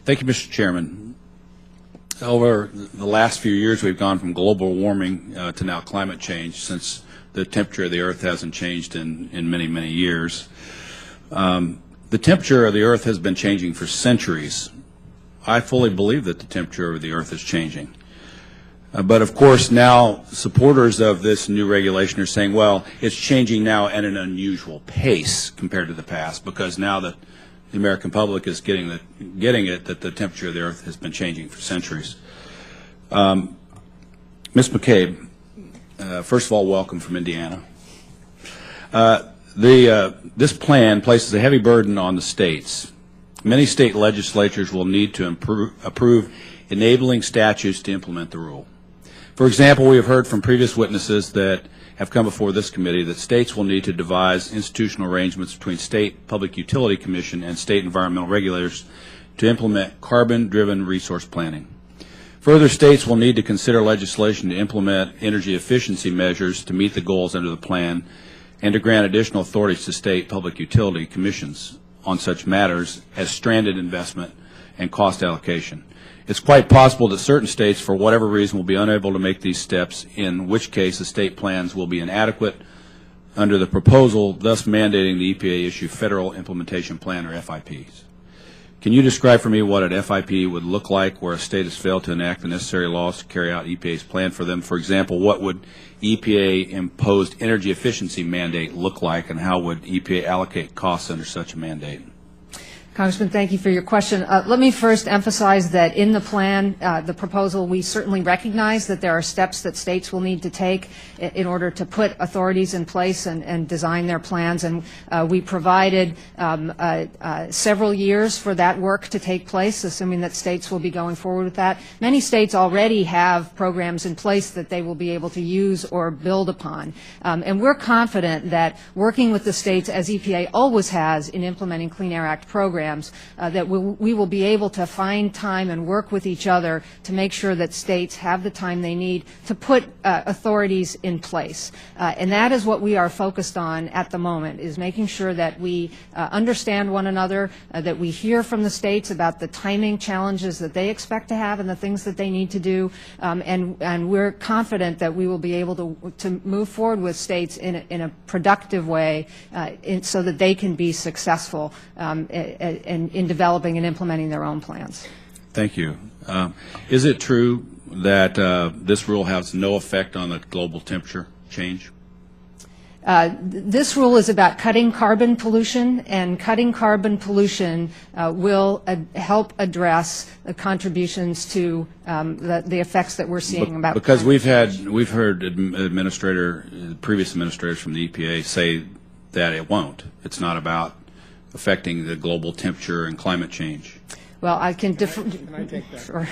Thank you, Mr. Chairman. Over the last few years, we've gone from global warming to now climate change, since the temperature of the Earth hasn't changed in many, many years. The temperature of the Earth has been changing for centuries. I fully believe that the temperature of the Earth is changing. But of course, now supporters of this new regulation are saying, well, it's changing now at an unusual pace compared to the past, because now that the American public is getting it that the temperature of the Earth has been changing for centuries. Ms. McCabe, first of all, welcome from Indiana. This plan places a heavy burden on the states. Many state legislatures will need to approve enabling statutes to implement the rule. For example, we have heard from previous witnesses that have come before this committee that states will need to devise institutional arrangements between State Public Utility Commission and state environmental regulators to implement carbon-driven resource planning. Further, states will need to consider legislation to implement energy efficiency measures to meet the goals under the plan, and to grant additional authorities to state public utility commissions on such matters as stranded investment and cost allocation. It's quite possible that certain states, for whatever reason, will be unable to make these steps, in which case the state plans will be inadequate under the proposal, thus mandating the EPA issue Federal Implementation Plan, or FIPs. Can you describe for me what an FIP would look like where a state has failed to enact the necessary laws to carry out EPA's plan for them? For example, what would EPA-imposed energy efficiency mandate look like, and how would EPA allocate costs under such a mandate? Congressman, thank you for your question. Let me first emphasize that in the plan, the proposal, we certainly recognize that there are steps that states will need to take in order to put authorities in place and design their plans. And we provided several years for that work to take place, assuming that states will be going forward with that. Many states already have programs in place that they will be able to use or build upon. And we're confident that working with the states, as EPA always has in implementing Clean Air Act programs, that we will be able to find time and work with each other to make sure that states have the time they need to put authorities in place. And that is what we are focused on at the moment, is making sure that we understand one another, that we hear from the states about the timing challenges that they expect to have and the things that they need to do. And we're confident that we will be able to move forward with states in a productive way so that they can be successful in developing and implementing their own plans. Thank you. Is it true that this rule has no effect on the global temperature change? This rule is about cutting carbon pollution, and cutting carbon pollution will help address the contributions to the effects that we're seeing about. Because we've heard previous administrators from the EPA say that it won't. It's not about affecting the global temperature and climate change. Well, I can differ. Can I take that? Sure.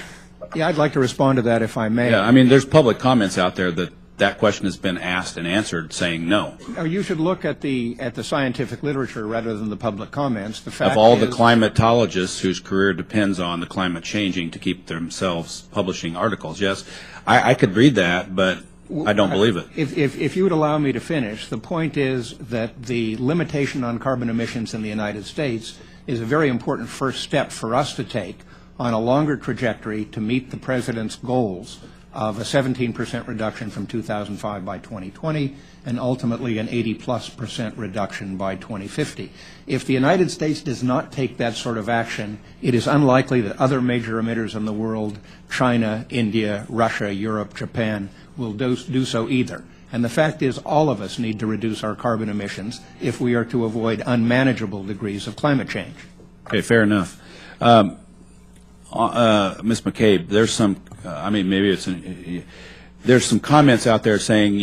Yeah, I'd like to respond to that if I may. Yeah, I mean, there's public comments out there that question has been asked and answered saying no. You should look at the scientific literature rather than the public comments. The fact of all is, the climatologists whose career depends on the climate changing to keep themselves publishing articles, yes, I could read that, but I don't believe it. If you would allow me to finish, the point is that the limitation on carbon emissions in the United States is a very important first step for us to take on a longer trajectory to meet the President's goals of a 17% reduction from 2005 by 2020 and ultimately an 80+% reduction by 2050. If the United States does not take that sort of action, it is unlikely that other major emitters in the world, China, India, Russia, Europe, Japan, will do so either. And the fact is, all of us need to reduce our carbon emissions if we are to avoid unmanageable degrees of climate change. Okay, fair enough. Ms. McCabe, there's some, there's some comments out there saying,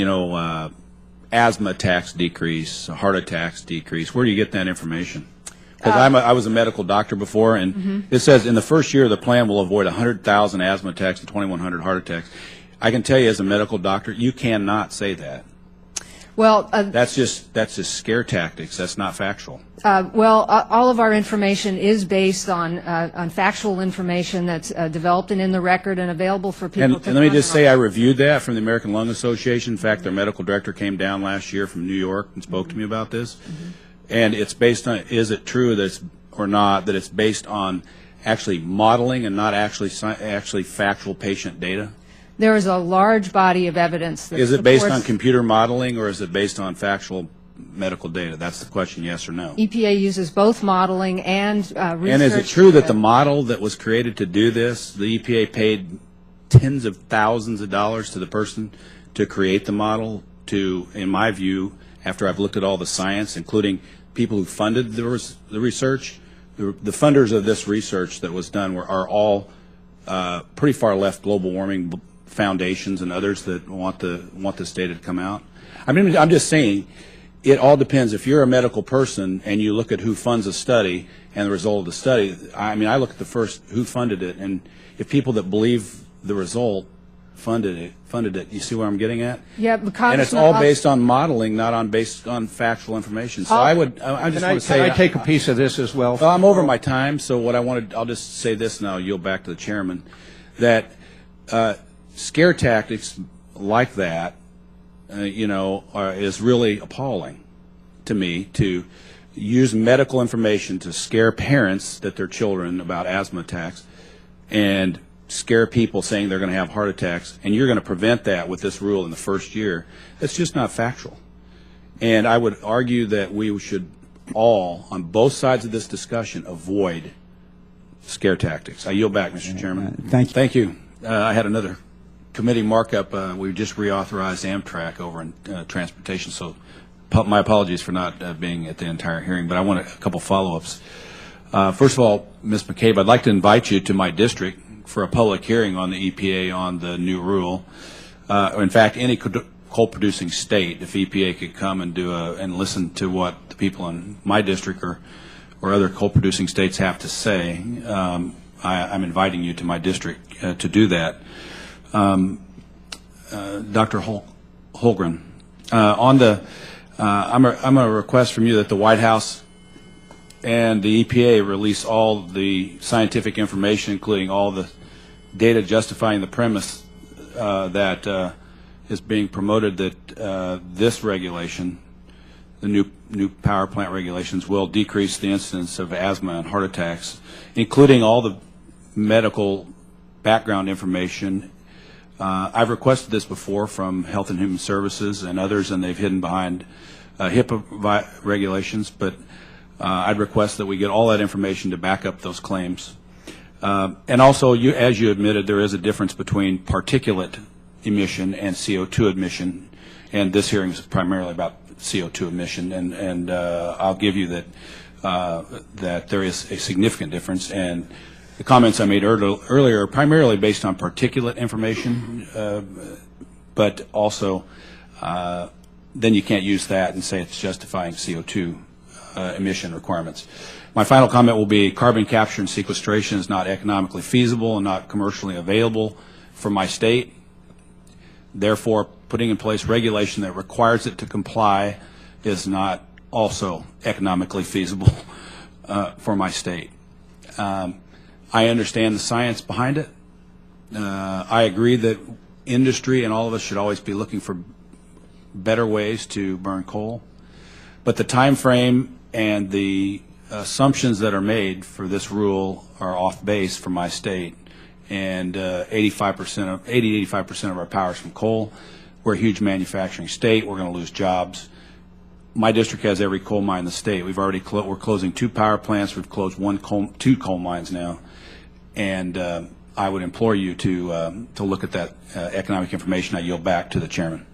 asthma attacks decrease, heart attacks decrease. Where do you get that information? Because I was a medical doctor before, and it says in the first year the plan will avoid 100,000 asthma attacks and 2,100 heart attacks. I can tell you as a medical doctor, you cannot say that. Well, that's just scare tactics. That's not factual. Well, all of our information is based on factual information that's developed and in the record and available for people to. And let me just say, I reviewed that from the American Lung Association. In fact, their medical director came down last year from New York and spoke to me about this. And it's based on, is it true that it's, or not, that it's based on actually modeling and not actually factual patient data? There is a large body of evidence that Is it based on supports- computer modeling, or is it based on factual medical data? That's the question, yes or no. EPA uses both modeling and research. And is it true that data. the model that was created to do this, the EPA paid tens of thousands of dollars to the person to create the model to, in my view, after I've looked at all the science, including people who funded the research, the funders of this research that was done are all pretty far left global warming foundations and others that want this data to come out. I mean, I'm just saying, it all depends. If you're a medical person and you look at who funds a study and the result of the study, I mean, I look at the first who funded it, and if people that believe the result funded it. You see where I'm getting at? Yeah, and it's all based on modeling, not based on factual information. So I just want to say, can I take a piece of this as well? Well, I'm over my time, so what I'll just say this, and I'll yield back to the chairman, that scare tactics like that, is really appalling to me, to use medical information to scare parents that their children about asthma attacks and scare people saying they're going to have heart attacks, and you're going to prevent that with this rule in the first year. That's just not factual. And I would argue that we should all, on both sides of this discussion, avoid scare tactics. I yield back, Mr. Chairman. Thank you. Thank you. I had another committee markup. We just reauthorized Amtrak over in transportation, so my apologies for not being at the entire hearing, but I want a couple follow-ups. First of all, Ms. McCabe, I'd like to invite you to my district for a public hearing on the EPA on the new rule. In fact, any coal-producing state, if EPA could come and and listen to what the people in my district or other coal-producing states have to say, I'm inviting you to my district to do that. Dr. Holgren, I'm going to request from you that the White House and the EPA release all the scientific information, including all the data justifying the premise that is being promoted that this regulation, the new power plant regulations, will decrease the incidence of asthma and heart attacks, including all the medical background information. I've requested this before from Health and Human Services and others, and they've hidden behind HIPAA regulations, but I'd request that we get all that information to back up those claims. And also, as you admitted, there is a difference between particulate emission and CO2 emission, and this hearing is primarily about CO2 emission, and I'll give you that there is a significant difference, and the comments I made earlier are primarily based on particulate information, but also then you can't use that and say it's justifying CO2 emission requirements. My final comment will be carbon capture and sequestration is not economically feasible and not commercially available for my state. Therefore, putting in place regulation that requires it to comply is not also economically feasible for my state. I understand the science behind it. I agree that industry and all of us should always be looking for better ways to burn coal. But the time frame and the assumptions that are made for this rule are off base for my state. And 80-85% of our power is from coal. We're a huge manufacturing state. We're going to lose jobs. My district has every coal mine in the state. We've already we're closing 2 power plants. We've closed 2 coal mines now. And I would implore you to look at that economic information. I yield back to the chairman.